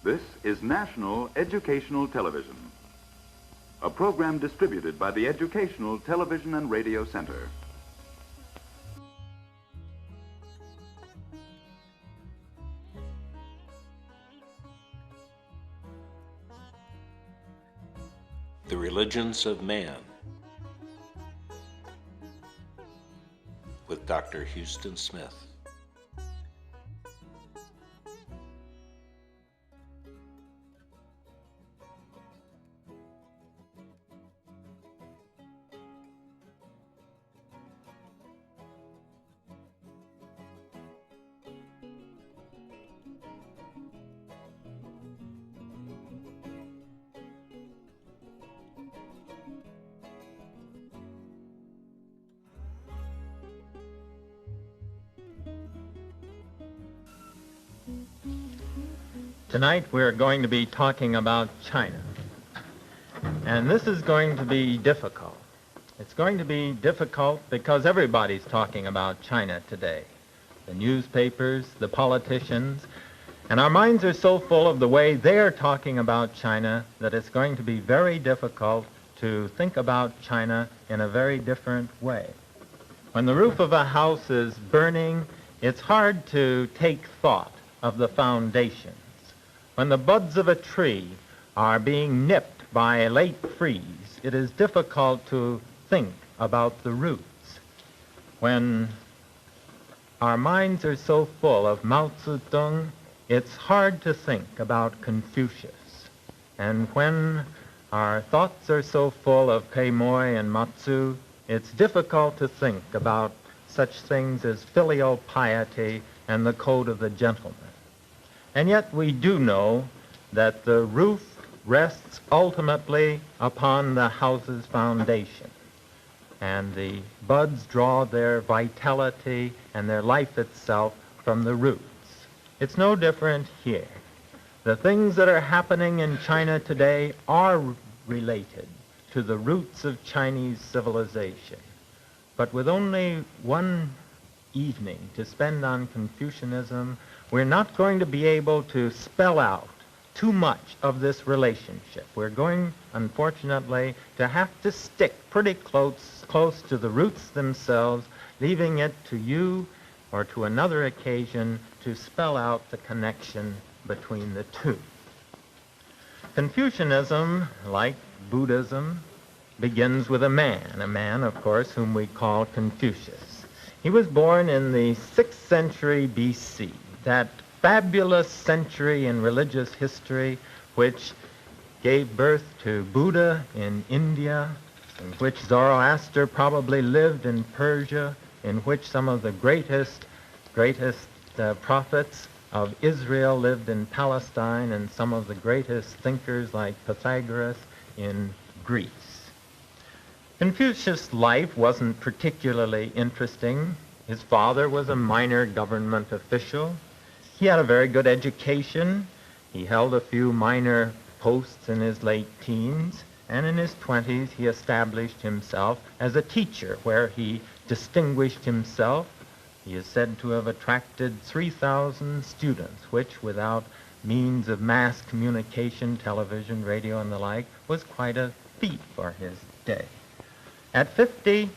This is National Educational Television, a program distributed by the Educational Television and Radio Center. The Religions of Man with Dr. Huston Smith. Tonight we're going to be talking about China. And this is going to be difficult. It's going to be difficult because everybody's talking about China today. The newspapers, the politicians, and our minds are so full of the way they're talking about China that it's going to be very difficult to think about China in a very different way. When the roof of a house is burning, it's hard to take thought of the foundation. When the buds of a tree are being nipped by a late freeze, it is difficult to think about the roots. When our minds are so full of Mao Zedong, it's hard to think about Confucius. And when our thoughts are so full of Pei Moi and Matsu, it's difficult to think about such things as filial piety and the code of the gentleman. And yet we do know that the roof rests ultimately upon the house's foundation. And the buds draw their vitality and their life itself from the roots. It's no different here. The things that are happening in China today are related to the roots of Chinese civilization. But with only one evening to spend on Confucianism, we're not going to be able to spell out too much of this relationship. We're going, unfortunately, to have to stick pretty close to the roots themselves, leaving it to you or to another occasion to spell out the connection between the two. Confucianism, like Buddhism, begins with a man, of course, whom we call Confucius. He was born in the 6th century BC, that fabulous century in religious history which gave birth to Buddha in India, in which Zoroaster probably lived in Persia, in which some of the greatest prophets of Israel lived in Palestine, and some of the greatest thinkers like Pythagoras in Greece. Confucius' life wasn't particularly interesting. His father was a minor government official. He had a very good education. He held a few minor posts in his late teens, and in his 20s he established himself as a teacher, where he distinguished himself. He is said to have attracted 3,000 students, which, without means of mass communication, television, radio, and the like, was quite a feat for his day. At 50,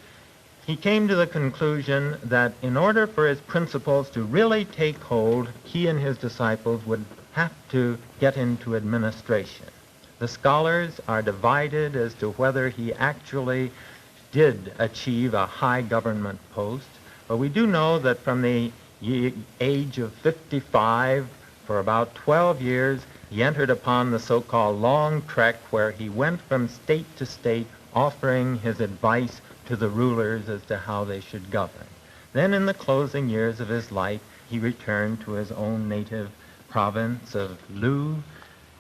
he came to the conclusion that in order for his principles to really take hold, he and his disciples would have to get into administration. The scholars are divided as to whether he actually did achieve a high government post, but we do know that from the age of 55, for about 12 years, he entered upon the so-called long trek where he went from state to state offering his advice to the rulers as to how they should govern. Then in the closing years of his life, he returned to his own native province of Lu,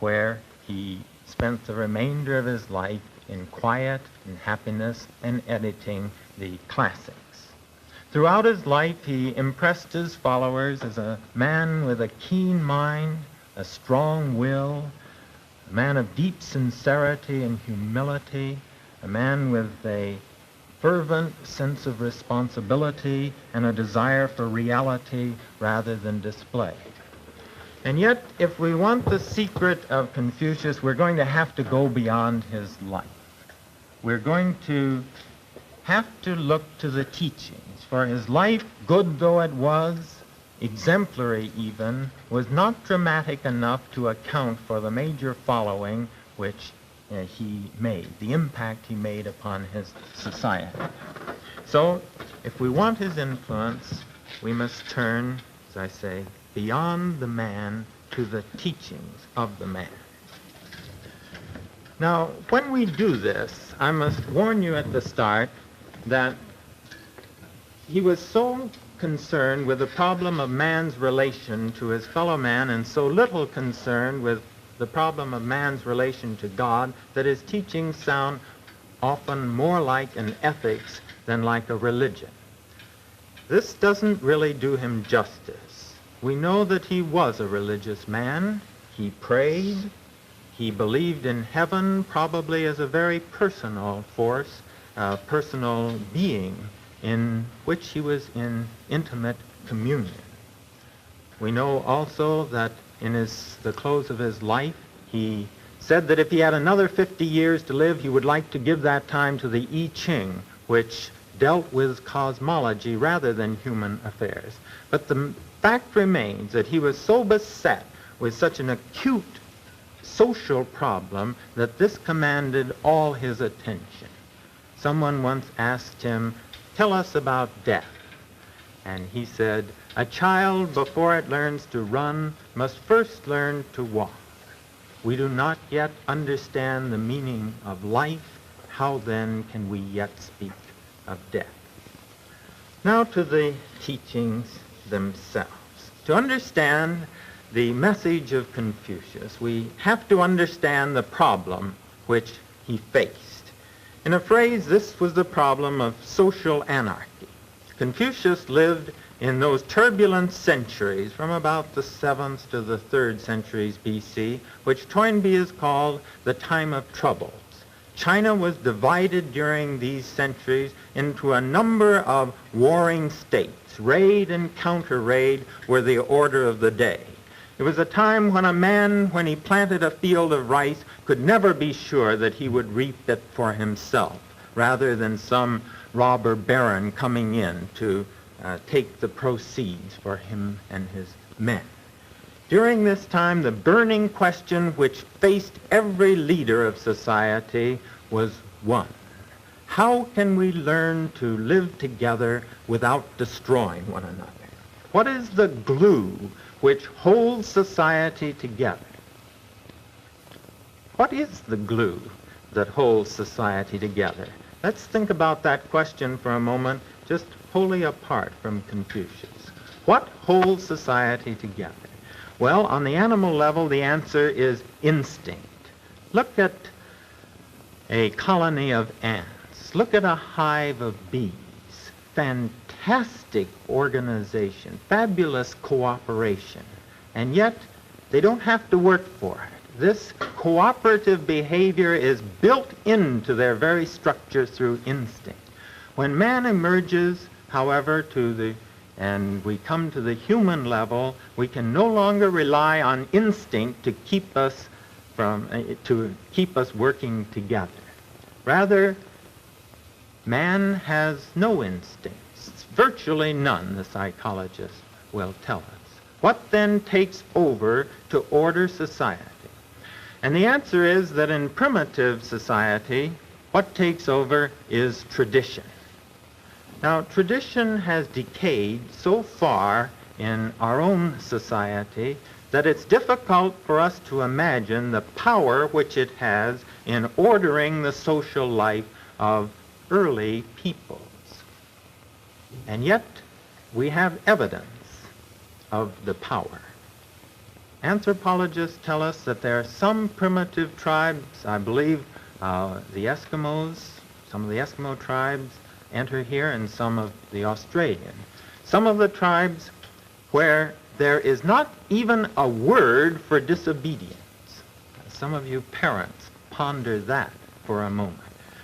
where he spent the remainder of his life in quiet and happiness and editing the classics. Throughout his life, he impressed his followers as a man with a keen mind, a strong will, a man of deep sincerity and humility, a man with a fervent sense of responsibility and a desire for reality rather than display. And yet, if we want the secret of Confucius, we're going to have to go beyond his life. We're going to have to look to the teachings, for his life, good though it was, exemplary even, was not dramatic enough to account for the major following which he made, the impact he made upon his society. So, if we want his influence, we must turn, as I say, beyond the man to the teachings of the man. Now, when we do this, I must warn you at the start that he was so concerned with the problem of man's relation to his fellow man and so little concerned with the problem of man's relation to God that his teachings sound often more like an ethics than like a religion. This doesn't really do him justice. We know that he was a religious man. He prayed. He believed in heaven probably as a very personal force, personal being in which he was in intimate communion. We know also that in the close of his life, he said that if he had another 50 years to live, he would like to give that time to the I Ching, which dealt with cosmology rather than human affairs. But the fact remains that he was so beset with such an acute social problem that this commanded all his attention. Someone once asked him, "Tell us about death." And he said, "A child, before it learns to run, must first learn to walk. We do not yet understand the meaning of life. How then can we yet speak of death?" Now to the teachings themselves. To understand the message of Confucius, we have to understand the problem which he faced. In a phrase, this was the problem of social anarchy. Confucius lived in those turbulent centuries from about the 7th to the 3rd centuries BC, which Toynbee has called the time of troubles. China was divided during these centuries into a number of warring states. Raid and counter-raid were the order of the day. It was a time when a man, when he planted a field of rice, could never be sure that he would reap it for himself, rather than some robber baron coming in to take the proceeds for him and his men. During this time, the burning question which faced every leader of society was one: how can we learn to live together without destroying one another? What is the glue which holds society together? What is the glue that holds society together? Let's think about that question for a moment, just wholly apart from Confucius. What holds society together? Well, on the animal level, the answer is instinct. Look at a colony of ants. Look at a hive of bees. Fantastic organization, fabulous cooperation, and yet they don't have to work for it. This cooperative behavior is built into their very structure through instinct. When man emerges, however, and we come to the human level, we can no longer rely on instinct to keep us working together. Rather, man has no instincts, virtually none, the psychologists will tell us. What then takes over to order society? And the answer is that in primitive society, what takes over is tradition. Now, tradition has decayed so far in our own society that it's difficult for us to imagine the power which it has in ordering the social life of early peoples. And yet, we have evidence of the power. Anthropologists tell us that there are some primitive tribes, I believe the Eskimos, some of the Eskimo tribes enter here, and some of the Australian. Some of the tribes where there is not even a word for disobedience. Some of you parents ponder that for a moment.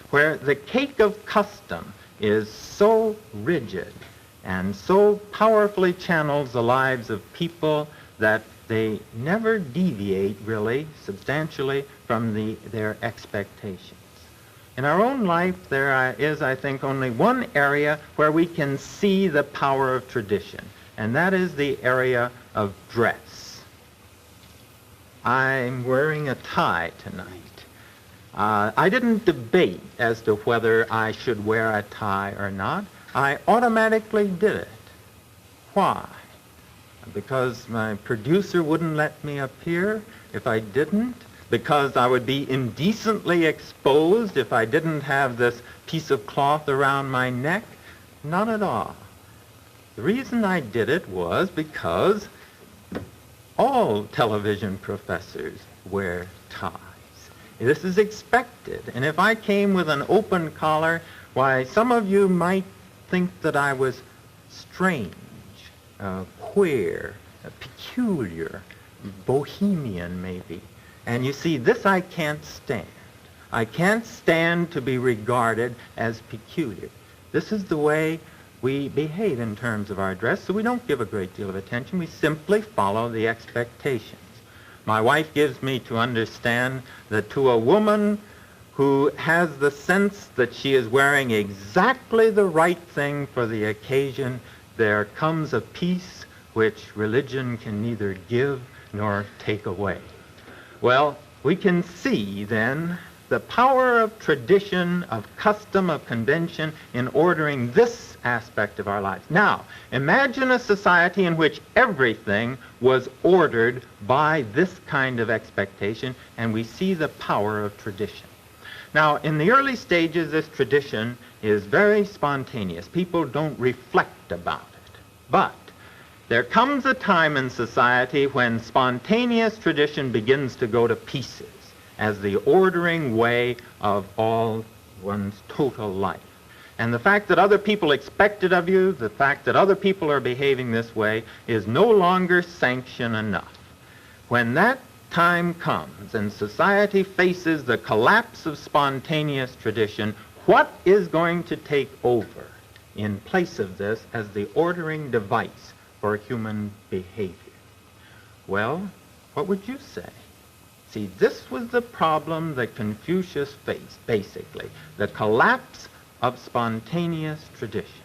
Where the cake of custom is so rigid and so powerfully channels the lives of people that they never deviate really substantially from their expectations. In our own life, there is, I think, only one area where we can see the power of tradition, and that is the area of dress. I'm wearing a tie tonight. I didn't debate as to whether I should wear a tie or not. I automatically did it. Why? Because my producer wouldn't let me appear if I didn't? Because I would be indecently exposed if I didn't have this piece of cloth around my neck? Not at all. The reason I did it was because all television professors wear ties. This is expected. And if I came with an open collar, why, some of you might think that I was strange, queer, peculiar, bohemian maybe. And you see, this I can't stand. I can't stand to be regarded as peculiar. This is the way we behave in terms of our dress, so we don't give a great deal of attention. We simply follow the expectations. My wife gives me to understand that to a woman who has the sense that she is wearing exactly the right thing for the occasion, there comes a peace which religion can neither give nor take away. Well, we can see then the power of tradition, of custom, of convention in ordering this aspect of our lives. Now, imagine a society in which everything was ordered by this kind of expectation, and we see the power of tradition. Now, in the early stages, this tradition is very spontaneous. People don't reflect about it. But there comes a time in society when spontaneous tradition begins to go to pieces as the ordering way of all one's total life. And the fact that other people expect it of you, the fact that other people are behaving this way, is no longer sanction enough. When that time comes and society faces the collapse of spontaneous tradition, what is going to take over in place of this as the ordering device for human behavior? Well, what would you say? See, this was the problem that Confucius faced, basically, the collapse of spontaneous tradition.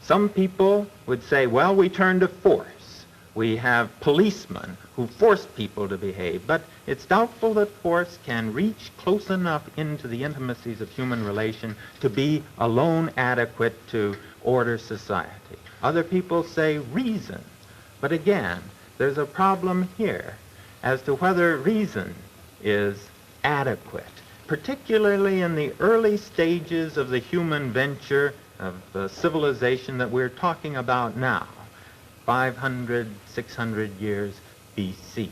Some people would say, well, we turn to force. We have policemen who force people to behave, but it's doubtful that force can reach close enough into the intimacies of human relation to be alone adequate to order society. Other people say reason, but again, there's a problem here as to whether reason is adequate, particularly in the early stages of the human venture of civilization that we're talking about now, 500, 600 years BC.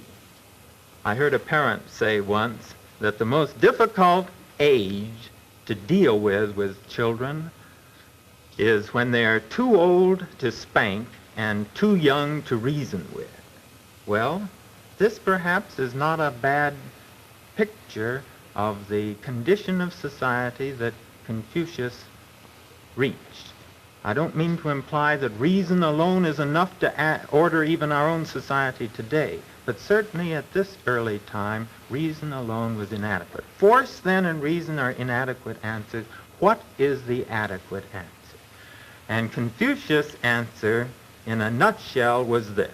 I heard a parent say once that the most difficult age to deal with children is when they are too old to spank and too young to reason with. Well, this perhaps is not a bad picture of the condition of society that Confucius reached. I don't mean to imply that reason alone is enough to order even our own society today, but certainly at this early time, reason alone was inadequate. Force, then, and reason are inadequate answers. What is the adequate answer? And Confucius' answer, in a nutshell, was this.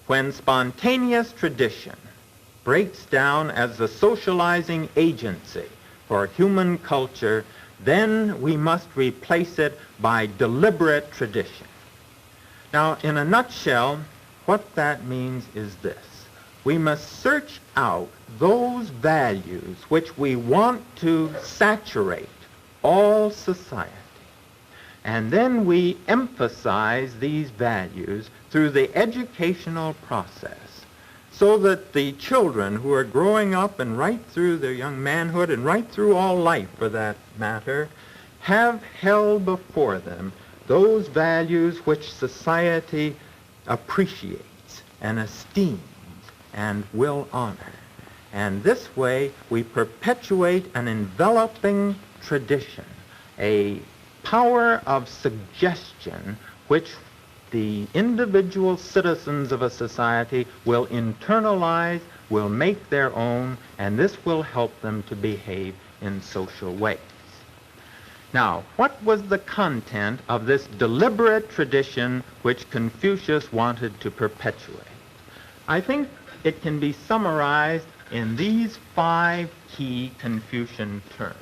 When spontaneous tradition breaks down as the socializing agency for human culture, then we must replace it by deliberate tradition. Now, in a nutshell, what that means is this. We must search out those values which we want to saturate all society. And then we emphasize these values through the educational process so that the children who are growing up and right through their young manhood and right through all life for that matter have held before them those values which society appreciates and esteems and will honor. And this way we perpetuate an enveloping tradition, a power of suggestion which the individual citizens of a society will internalize, will make their own, and this will help them to behave in social ways. Now, what was the content of this deliberate tradition which Confucius wanted to perpetuate? I think it can be summarized in these 5 key Confucian terms.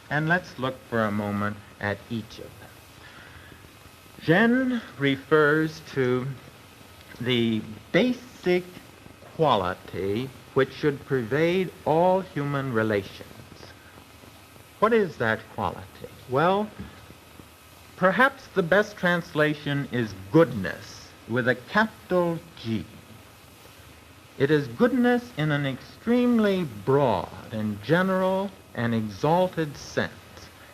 And let's look for a moment at each of them. Zhen refers to the basic quality which should pervade all human relations. What is that quality? Well, perhaps the best translation is goodness with a capital G. It is goodness in an extremely broad and general and exalted sense.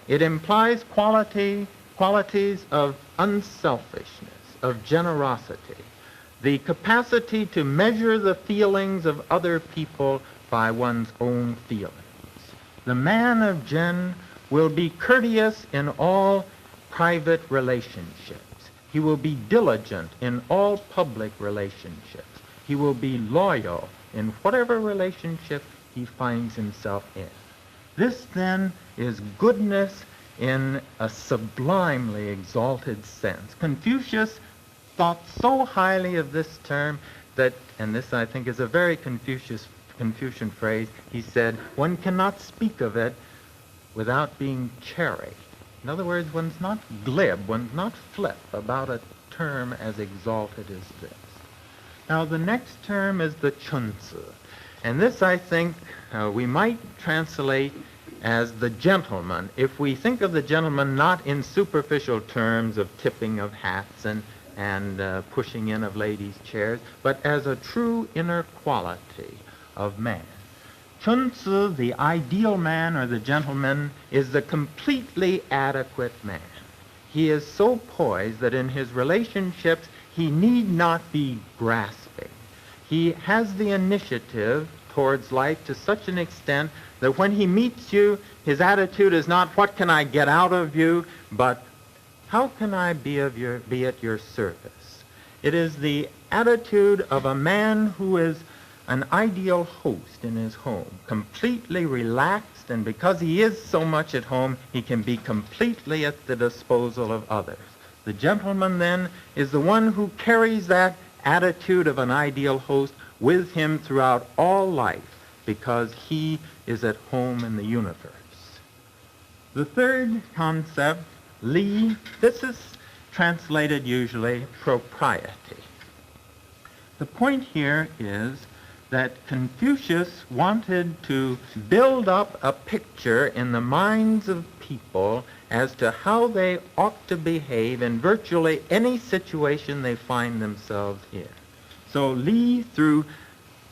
It implies qualities of unselfishness, of generosity, the capacity to measure the feelings of other people by one's own feelings. The man of Zhen will be courteous in all private relationships. He will be diligent in all public relationships. He will be loyal in whatever relationship he finds himself in. This, then, is goodness in a sublimely exalted sense. Confucius thought so highly of this term that, and this I think is a very Confucian phrase, he said, one cannot speak of it without being chary. In other words, one's not glib, one's not flip about a term as exalted as this. Now, the next term is the chunzi, and this, I think, we might translate as the gentleman, if we think of the gentleman not in superficial terms of tipping of hats and pushing in of ladies' chairs, but as a true inner quality of man. Chunzi, the ideal man or the gentleman, is the completely adequate man. He is so poised that in his relationships he need not be grasping. He has the initiative towards life to such an extent that when he meets you, his attitude is not, what can I get out of you, but how can I be at your service? It is the attitude of a man who is an ideal host in his home, completely relaxed, and because he is so much at home, he can be completely at the disposal of others. The gentleman, then, is the one who carries that attitude of an ideal host with him throughout all life because he is at home in the universe. The third concept, li, this is translated usually propriety. The point here is that Confucius wanted to build up a picture in the minds of people as to how they ought to behave in virtually any situation they find themselves in. So Li, through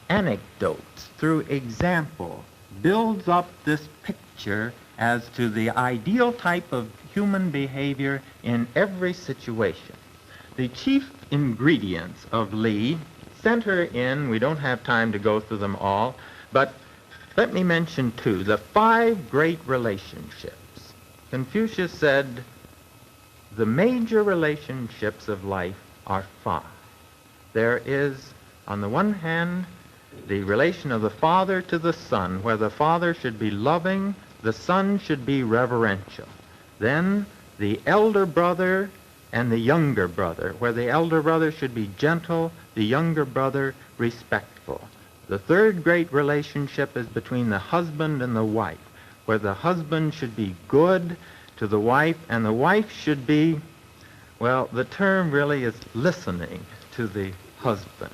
anecdotes, through example, builds up this picture as to the ideal type of human behavior in every situation. The chief ingredients of Li center in, we don't have time to go through them all, but let me mention 2, the 5 great relationships. Confucius said the major relationships of life are 5. There is, on the one hand, the relation of the father to the son, where the father should be loving, the son should be reverential. Then the elder brother and the younger brother, where the elder brother should be gentle, the younger brother respectful. The third great relationship is between the husband and the wife, where the husband should be good to the wife, and the wife should be, well, the term really is listening to the husband.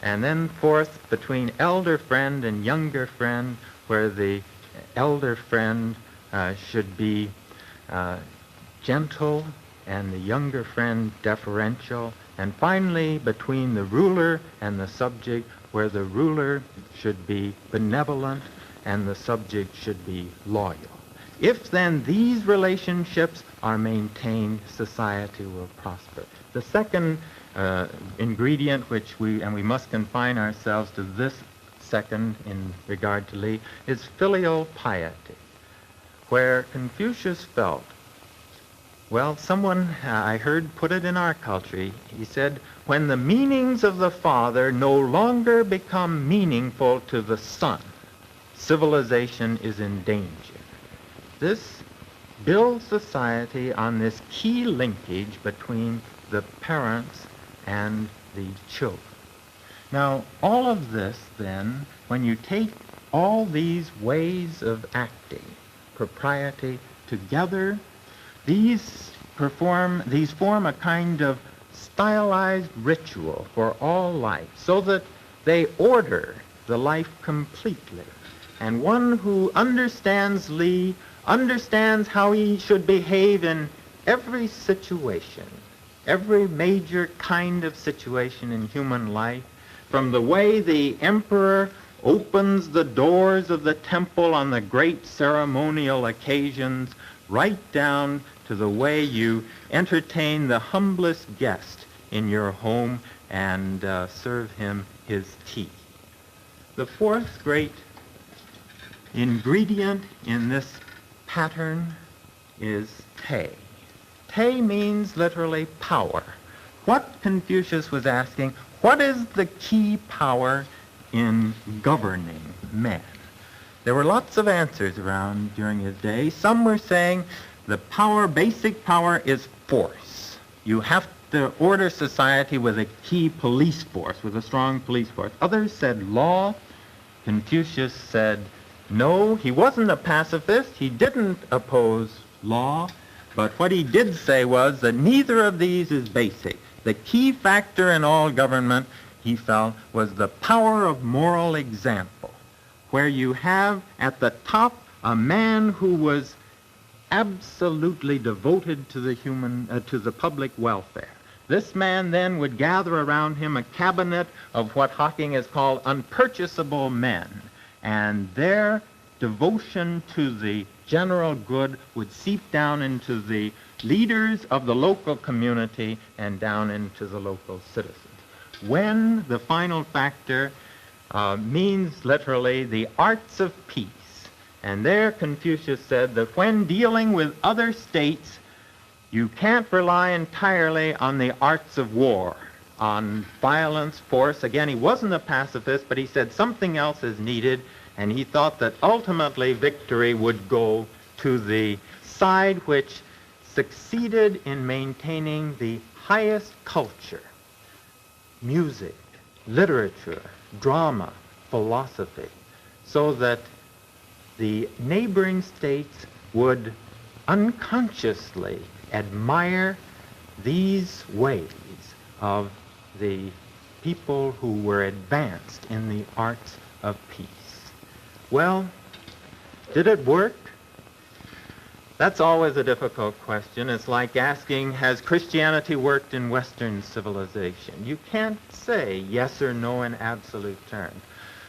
And then fourth, between elder friend and younger friend, where the elder friend should be gentle and the younger friend deferential. And finally, between the ruler and the subject, where the ruler should be benevolent and the subject should be loyal. If then these relationships are maintained, society will prosper. The second ingredient, which we must confine ourselves to this second in regard to Li, is filial piety, where Confucius felt Well, someone I heard put it in our culture. He said, when the meanings of the Father no longer become meaningful to the Son, civilization is in danger. This builds society on this key linkage between the parents and the children. Now, all of this, then, when you take all these ways of acting, propriety, together, these form a kind of stylized ritual for all life, so that they order the life completely. And one who understands Lee understands how he should behave in every situation, every major kind of situation in human life, from the way the emperor opens the doors of the temple on the great ceremonial occasions, right down to the way you entertain the humblest guest in your home and serve him his tea. The fourth great ingredient in this pattern is te. Te means literally power. What Confucius was asking, what is the key power in governing men? There were lots of answers around during his day. Some were saying the basic power is force. You have to order society with a key police force, with a strong police force. Others said law. Confucius said no, he wasn't a pacifist. He didn't oppose law. But what he did say was that neither of these is basic. The key factor in all government, he felt, was the power of moral example, where you have at the top a man who was absolutely devoted to the public welfare. This man then would gather around him a cabinet of what Hocking has called unpurchasable men, and their devotion to the general good would seep down into the leaders of the local community and down into the local citizens. When the final factor means literally the arts of peace. And there Confucius said that when dealing with other states, you can't rely entirely on the arts of war, on violence, force. Again, he wasn't a pacifist, but he said something else is needed, and he thought that ultimately victory would go to the side which succeeded in maintaining the highest culture, music, literature, drama, philosophy, so that the neighboring states would unconsciously admire these ways of the people who were advanced in the arts of peace. Well, did it work? That's always a difficult question. It's like asking, has Christianity worked in Western civilization? You can't say yes or no in absolute terms.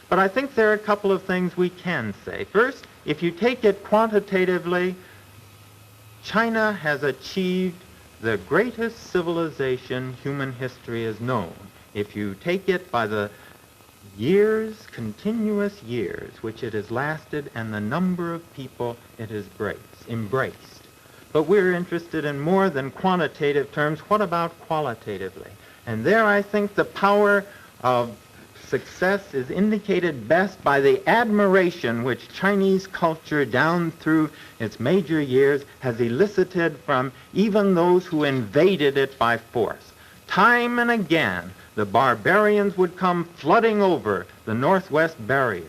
But I think there are a couple of things we can say. First, if you take it quantitatively, China has achieved the greatest civilization human history has known. If you take it by the years, continuous years, which it has lasted, and the number of people it has embraced. But we're interested in more than quantitative terms. What about qualitatively? And there I think the power of success is indicated best by the admiration which Chinese culture down through its major years has elicited from even those who invaded it by force. Time and again, the barbarians would come flooding over the northwest barriers,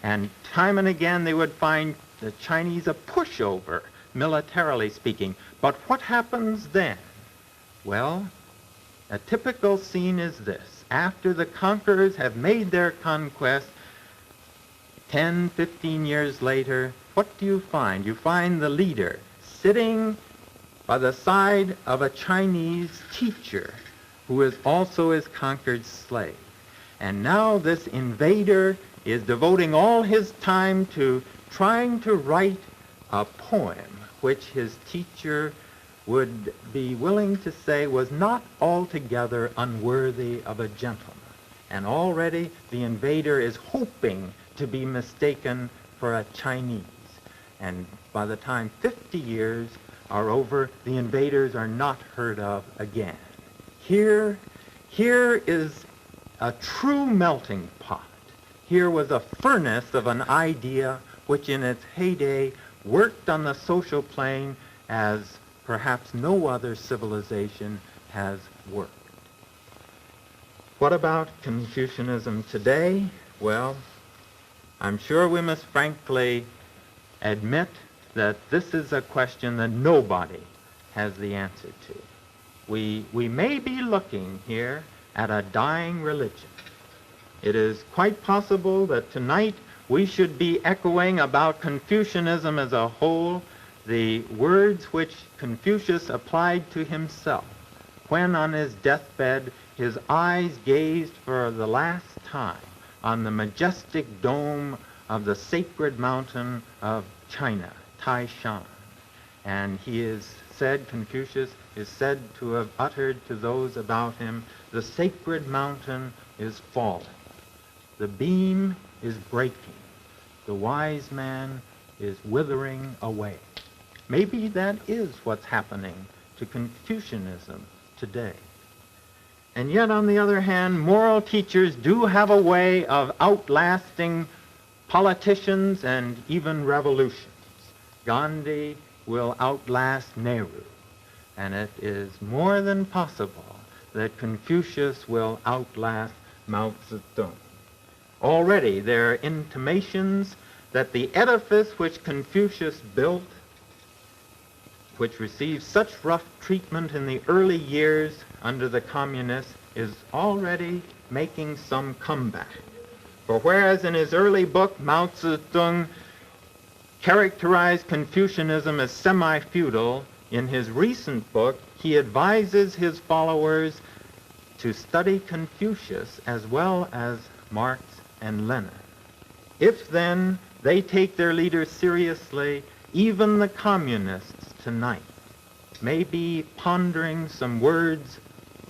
and time and again they would find the Chinese a pushover, militarily speaking. But what happens then? Well, a typical scene is this. After the conquerors have made their conquest, 10, 15 years later, what do you find? You find the leader sitting by the side of a Chinese teacher who is also his conquered slave. And now this invader is devoting all his time to trying to write a poem which his teacher would be willing to say was not altogether unworthy of a gentleman. And already the invader is hoping to be mistaken for a Chinese. And by the time 50 years are over. The invaders are not heard of again. Here is a true melting pot. Here was a furnace of an idea which in its heyday worked on the social plane as perhaps no other civilization has worked. What about Confucianism today? Well, I'm sure we must frankly admit that this is a question that nobody has the answer to. We may be looking here at a dying religion. It is quite possible that tonight we should be echoing about Confucianism as a whole the words which Confucius applied to himself when on his deathbed his eyes gazed for the last time on the majestic dome of the sacred mountain of China, Taishan. And he is said, Confucius is said to have uttered to those about him, the sacred mountain is falling. The beam is breaking. The wise man is withering away. Maybe that is what's happening to Confucianism today. And yet, on the other hand, moral teachers do have a way of outlasting politicians and even revolutions. Gandhi will outlast Nehru, and it is more than possible that Confucius will outlast Mao Zedong. Already there are intimations that the edifice which Confucius built, which received such rough treatment in the early years under the communists, is already making some comeback. For whereas in his early book, Mao Zedong characterized Confucianism as semi-feudal, in his recent book, he advises his followers to study Confucius as well as Marx and Lenin. If then they take their leaders seriously, even the communists tonight may be pondering some words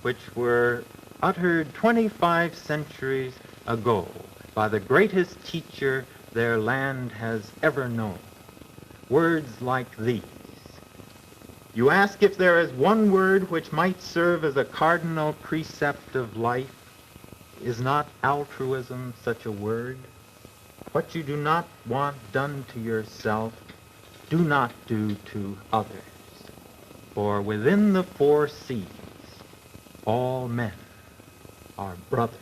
which were uttered 25 centuries ago by the greatest teacher their land has ever known. Words like these. You ask if there is one word which might serve as a cardinal precept of life. Is not altruism such a word? What you do not want done to yourself, do not do to others. For within the four seas, all men are brothers.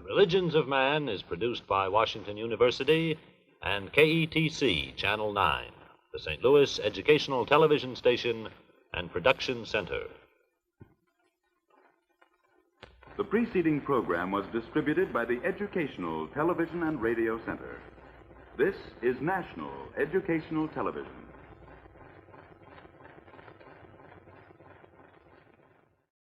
Religions of Man is produced by Washington University and KETC, Channel 9, the St. Louis Educational Television Station and Production Center. The preceding program was distributed by the Educational Television and Radio Center. This is National Educational Television.